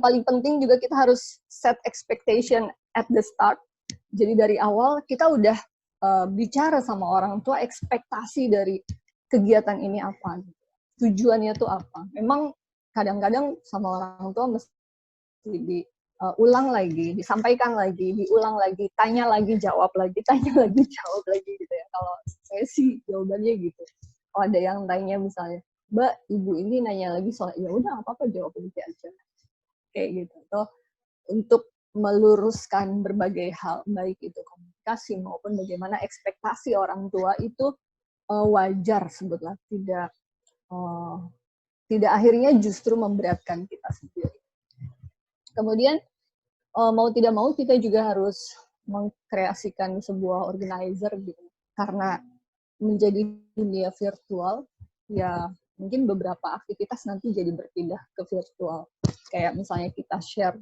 paling penting juga kita harus set expectation at the start. Jadi dari awal kita udah bicara sama orang tua ekspektasi dari kegiatan ini apa, tujuannya tuh apa. Memang kadang-kadang sama orang tua mesti diulang lagi, disampaikan lagi, diulang lagi, tanya lagi, jawab lagi, tanya lagi, jawab lagi gitu ya. Kalau saya sih jawabannya gitu. Kalau ada yang tanya misalnya, Mbak, ibu ini nanya lagi soal, ya udah apa-apa jawab aja. Kayak gitu. Toh, untuk meluruskan berbagai hal, baik itu komunikasi maupun bagaimana ekspektasi orang tua itu wajar sebetulnya, tidak akhirnya justru memberatkan kita sendiri. Kemudian mau tidak mau kita juga harus mengkreasikan sebuah organizer gitu, karena menjadi dunia virtual ya mungkin beberapa aktivitas nanti jadi berpindah ke virtual, kayak misalnya kita share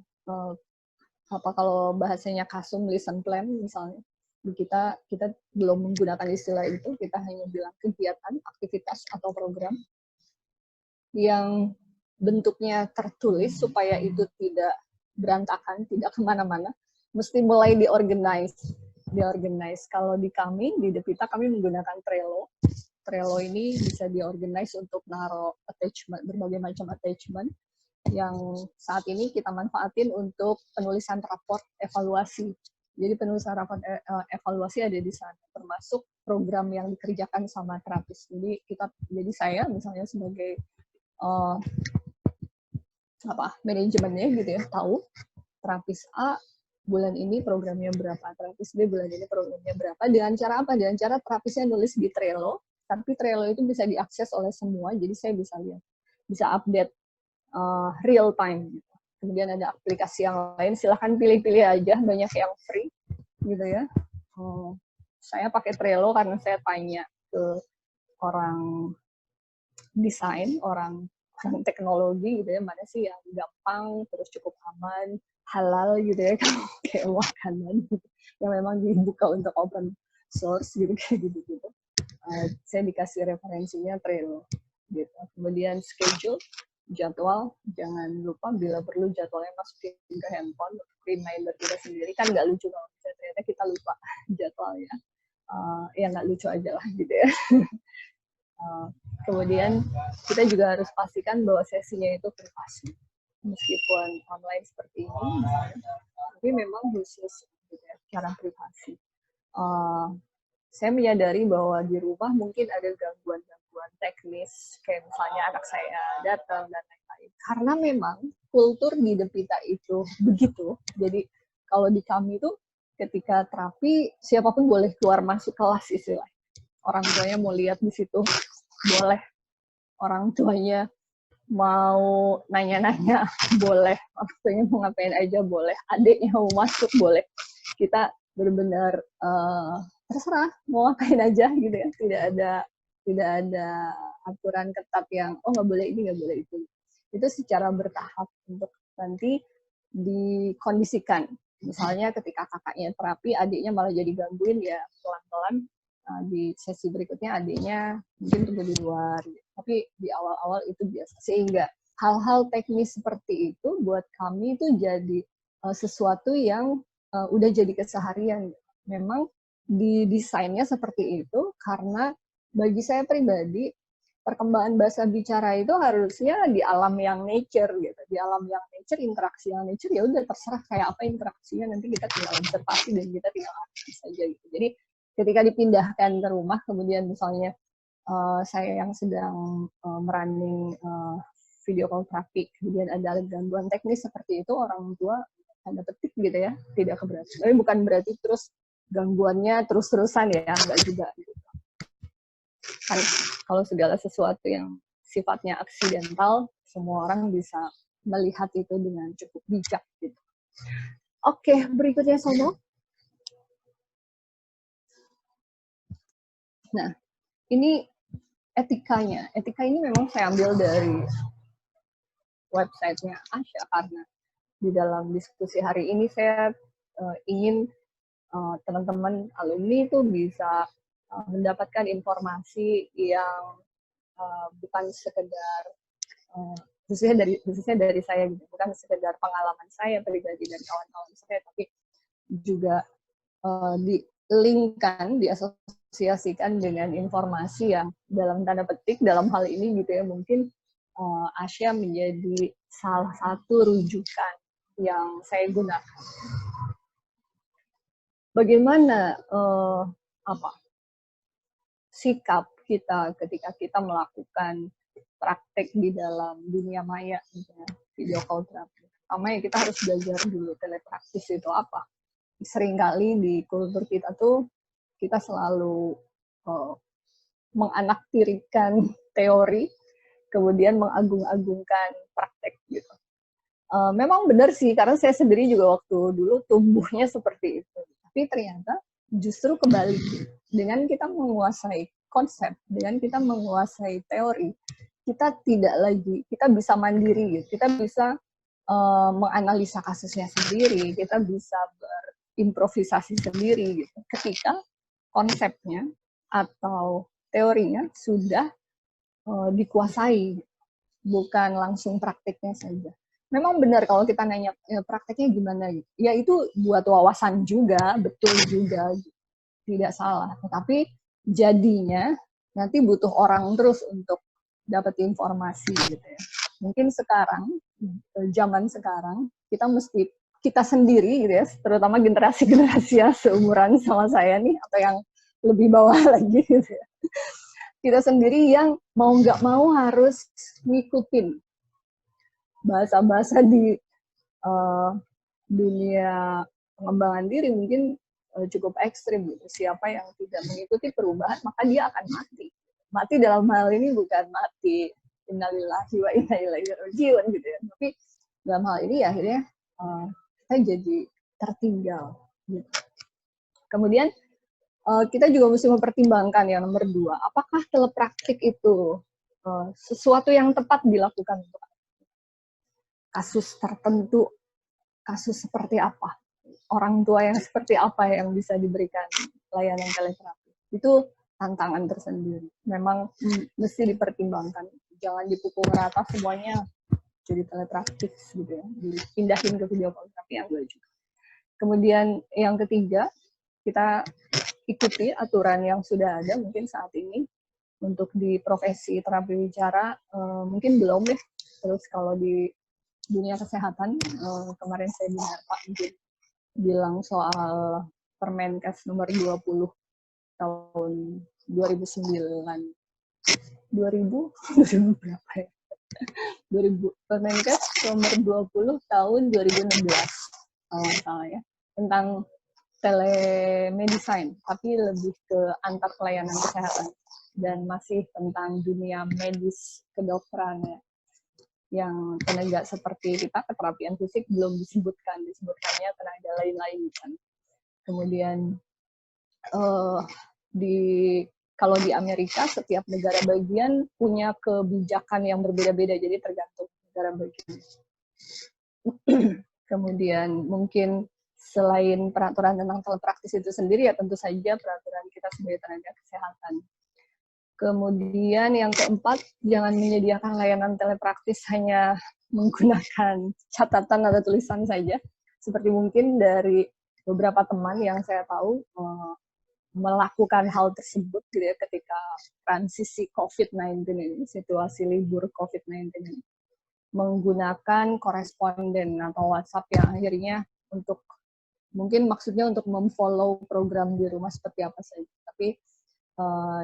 kalau bahasanya Kasum lesson plan misalnya, kita belum menggunakan istilah itu, kita hanya bilang kegiatan, aktivitas atau program yang bentuknya tertulis supaya itu tidak berantakan, tidak kemana-mana, mesti mulai diorganize. Kalau di kami, di Devita, kami menggunakan Trello. Trello ini bisa diorganize untuk naruh attachment, berbagai macam attachment, yang saat ini kita manfaatin untuk penulisan raport evaluasi. Jadi penulisan raport evaluasi ada di sana, termasuk program yang dikerjakan sama terapis. Jadi saya misalnya sebagai manajemennya gitu ya, tahu terapis A bulan ini programnya berapa, terapis B bulan ini programnya berapa, dengan cara apa? Dengan cara terapisnya nulis di Trello, tapi Trello itu bisa diakses oleh semua, jadi saya bisa lihat, bisa update real time gitu. Kemudian ada aplikasi yang lain, silahkan pilih-pilih aja, banyak yang free gitu ya. Saya pakai Trello karena saya tanya ke orang desain, orang teknologi gitu ya, mana sih yang gampang, terus cukup aman, halal gitu ya, kalau kayak makanan gitu, yang memang dibuka untuk open source gitu kayak gitu. Saya dikasih referensinya Trello gitu. Kemudian schedule, jadwal, jangan lupa bila perlu jadwalnya masukin ke handphone untuk reminder kita sendiri, kan nggak lucu kalau ternyata kita lupa jadwalnya. Ya nggak lucu aja lah gitu ya. Kemudian kita juga harus pastikan bahwa sesinya itu privasi, meskipun online seperti ini misalnya, tapi memang khusus gitu ya, secara privasi. Saya menyadari bahwa di rumah mungkin ada gangguan-gangguan teknis, kayak misalnya anak saya datang dan lain-lain. Karena memang kultur di Devita itu begitu. Jadi kalau di kami itu ketika terapi, siapapun boleh keluar masuk kelas istilahnya. Orang tuanya mau lihat di situ, boleh. Orang tuanya mau nanya-nanya, boleh. Orang tuanya mau ngapain aja, boleh. Adiknya mau masuk, boleh. Kita benar-benar terserah mau ngapain aja gitu ya. Tidak ada aturan ketat yang nggak boleh ini, nggak boleh itu. Itu secara bertahap untuk nanti dikondisikan. Misalnya ketika kakaknya terapi, adiknya malah jadi gangguin, ya pelan-pelan di sesi berikutnya adiknya mungkin tunggu di luar. Tapi di awal-awal itu biasa. Sehingga hal-hal teknis seperti itu buat kami itu jadi sesuatu yang udah jadi keseharian. Memang didesainnya seperti itu karena bagi saya pribadi perkembangan bahasa bicara itu harusnya di alam yang nature gitu. Di alam yang nature, interaksi yang nature, ya udah terserah kayak apa interaksinya, nanti kita tinggal observasi dan kita tinggal aktif saja gitu. Jadi ketika dipindahkan ke rumah, kemudian misalnya saya yang sedang merunning video call terapi, kemudian ada gangguan teknis seperti itu, orang tua tanda petik gitu ya, tidak keberatan. Tapi bukan berarti terus gangguannya terus-terusan ya, enggak juga gitu. Kan kalau segala sesuatu yang sifatnya aksidental, semua orang bisa melihat itu dengan cukup bijak gitu. Oke, berikutnya Somo. Nah, ini etikanya. Etika ini memang saya ambil dari websitenya Asya, karena di dalam diskusi hari ini saya ingin teman-teman alumni itu bisa mendapatkan informasi yang bukan sekedar khususnya dari saya gitu, bukan sekedar pengalaman saya pribadi dan kawan-kawan saya, tapi juga di-linkkan, diasosiasikan dengan informasi yang dalam tanda petik dalam hal ini gitu ya, mungkin Asya menjadi salah satu rujukan yang saya gunakan. Bagaimana sikap kita ketika kita melakukan praktek di dalam dunia maya, misalnya video call terapi. Pertama ya kita harus belajar dulu telepraktis itu apa. Seringkali di kultur kita tuh kita selalu menganaktirikan teori, kemudian mengagung-agungkan praktek gitu. Memang benar sih, karena saya sendiri juga waktu dulu tumbuhnya seperti itu. Tapi ternyata justru kebalik. Dengan kita menguasai konsep, dengan kita menguasai teori, kita tidak lagi, kita bisa mandiri gitu. Kita bisa menganalisa kasusnya sendiri, kita bisa berimprovisasi sendiri gitu. Ketika konsepnya atau teorinya sudah dikuasai, bukan langsung praktiknya saja. Memang benar kalau kita nanya prakteknya gimana, ya itu buat wawasan juga, betul juga, tidak salah. Tetapi jadinya nanti butuh orang terus untuk dapat informasi gitu ya. Mungkin sekarang, zaman sekarang, kita sendiri gitu ya, terutama generasi-generasi yang seumuran sama saya nih, atau yang lebih bawah lagi gitu ya. Kita sendiri yang mau nggak mau harus ngikutin bahasa-bahasa di dunia pengembangan diri mungkin cukup ekstrim gitu. Siapa yang tidak mengikuti perubahan maka dia akan mati. Mati dalam hal ini bukan mati innalillahi wa inna ilaihi rajiun gitu ya. Tapi dalam hal ini ya akhirnya kita jadi tertinggal gitu. Kemudian kita juga mesti mempertimbangkan yang nomor 2, apakah telepraktik itu sesuatu yang tepat dilakukan untuk kasus tertentu, kasus seperti apa, orang tua yang seperti apa yang bisa diberikan layanan teleterapi. Itu tantangan tersendiri. Memang mesti dipertimbangkan. Jangan dipukul rata semuanya jadi telepraktik gitu ya. Dipindahin ke video call terapi yang enggak juga. Kemudian yang ketiga, kita ikuti aturan yang sudah ada mungkin saat ini. Untuk di profesi terapi bicara mungkin belum deh. Terus kalau di dunia kesehatan, kemarin saya dengar Pak Jin bilang soal Permenkes nomor 20 tahun 2009. 2000 berapa ya? 2000 Permenkes nomor 20 tahun 2016 kalau salah ya, tentang telemedicine, tapi lebih ke antar pelayanan kesehatan dan masih tentang dunia medis kedokteran ya. Yang tenaga seperti kita, keterapian fisik belum disebutkannya tenaga lain-lain kan. Kemudian kalau di Amerika setiap negara bagian punya kebijakan yang berbeda-beda, jadi tergantung negara bagian. Kemudian mungkin selain peraturan tentang telepraktis itu sendiri ya tentu saja peraturan kita sebagai tenaga kesehatan. Kemudian yang keempat, jangan menyediakan layanan telepraktis hanya menggunakan catatan atau tulisan saja. Seperti mungkin dari beberapa teman yang saya tahu melakukan hal tersebut gitu ya, ketika transisi COVID-19 ini, situasi libur COVID-19 ini, menggunakan koresponden atau WhatsApp yang akhirnya untuk, mungkin maksudnya untuk memfollow program di rumah seperti apa saja. Tapi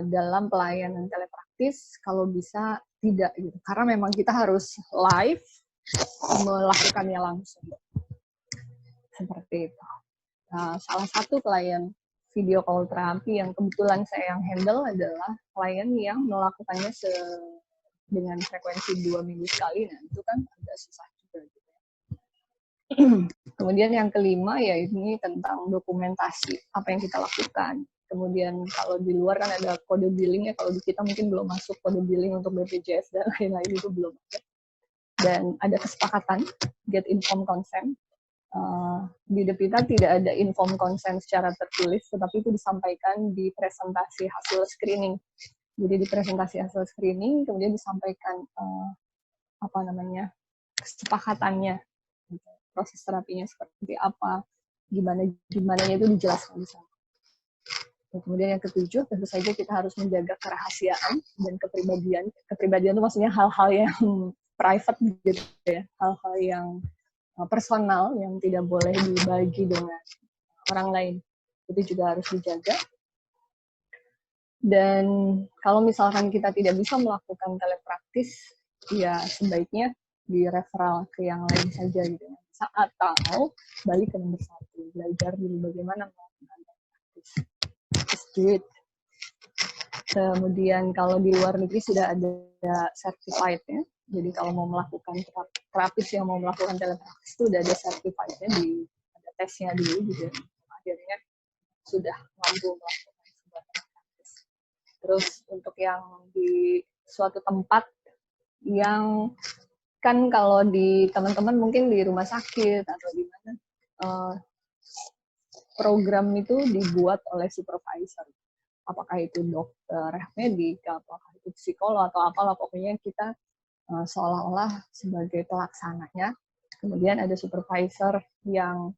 dalam pelayanan telepraktis kalau bisa tidak gitu, karena memang kita harus live melakukannya langsung seperti itu. Salah satu klien video call terapi yang kebetulan saya yang handle adalah klien yang melakukannya dengan frekuensi 2 minggu sekali. Nah itu kan agak susah juga gitu ya. Kemudian yang kelima ya ini tentang dokumentasi apa yang kita lakukan. Kemudian kalau di luar kan ada kode billing ya, kalau di kita mungkin belum masuk kode billing untuk BPJS dan lain-lain itu belum ada. Dan ada kesepakatan get informed consent. Di DePita tidak ada informed consent secara tertulis, tetapi itu disampaikan di presentasi hasil screening. Jadi di presentasi hasil screening kemudian disampaikan apa namanya, kesepakatannya, proses terapinya seperti apa, gimana itu dijelaskan di sana. Kemudian yang ketujuh, tentu saja kita harus menjaga kerahasiaan dan kepribadian. Kepribadian itu maksudnya hal-hal yang private gitu ya, hal-hal yang personal yang tidak boleh dibagi dengan orang lain. Itu juga harus dijaga. Dan kalau misalkan kita tidak bisa melakukan telepraktis, ya sebaiknya direferal ke yang lain saja gitu ya. Atau balik ke nomor 1, belajar dulu bagaimana melakukan telepraktis. Just do it. Kemudian kalau di luar negeri sudah ada certified ya. Jadi kalau mau melakukan terapis yang mau melakukan telepraktis itu udah ada certified-nya, ada tesnya dulu gitu. Akhirnya sudah mampu melakukan sebuah telepraktis. Terus untuk yang di suatu tempat yang kan kalau di teman-teman mungkin di rumah sakit atau di mana program itu dibuat oleh supervisor. Apakah itu dokter medik, apakah itu psikolog atau apalah, pokoknya kita seolah-olah sebagai pelaksananya. Kemudian ada supervisor yang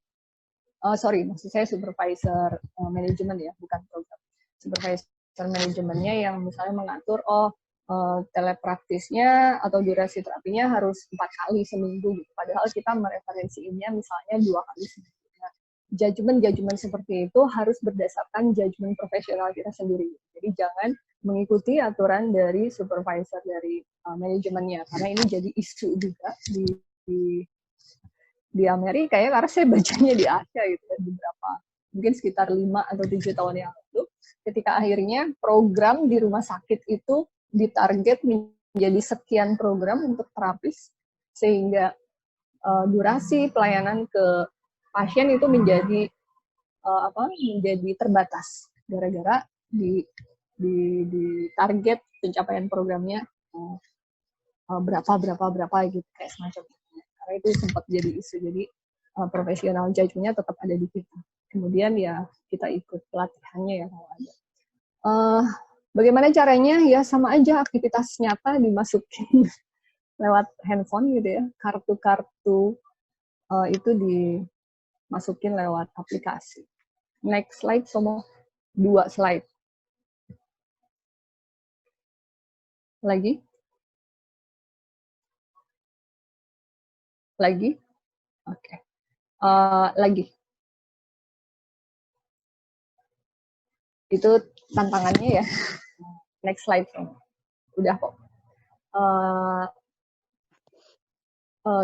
maksud saya supervisor manajemen ya, bukan program. Supervisor manajemennya yang misalnya mengatur telepraktisnya atau durasi terapinya harus 4 kali seminggu gitu. Padahal kita mereferensiinnya misalnya 2 kali seminggu. Judgement seperti itu harus berdasarkan judgement profesional kita sendiri. Jadi jangan mengikuti aturan dari supervisor dari manajemennya, karena ini jadi isu juga di Amerika ya, karena saya bacanya di Asia gitu ya, beberapa mungkin sekitar 5 atau 7 tahun yang lalu, ketika akhirnya program di rumah sakit itu ditarget menjadi sekian program untuk terapis, sehingga durasi pelayanan ke pasien itu menjadi menjadi terbatas gara-gara di target pencapaian programnya berapa gitu, kayak semacam itu. Karena itu sempat jadi isu. Jadi profesional judgment-nya tetap ada di kita. Kemudian ya kita ikut pelatihannya ya kalau ada. Bagaimana caranya? Ya sama aja, aktivitas nyata dimasukin lewat handphone gitu ya. Kartu-kartu itu dimasukin lewat aplikasi. Next slide, semua 2 slide. Lagi? Lagi? Oke. Lagi. Itu tantangannya ya. Next slide. Udah kok.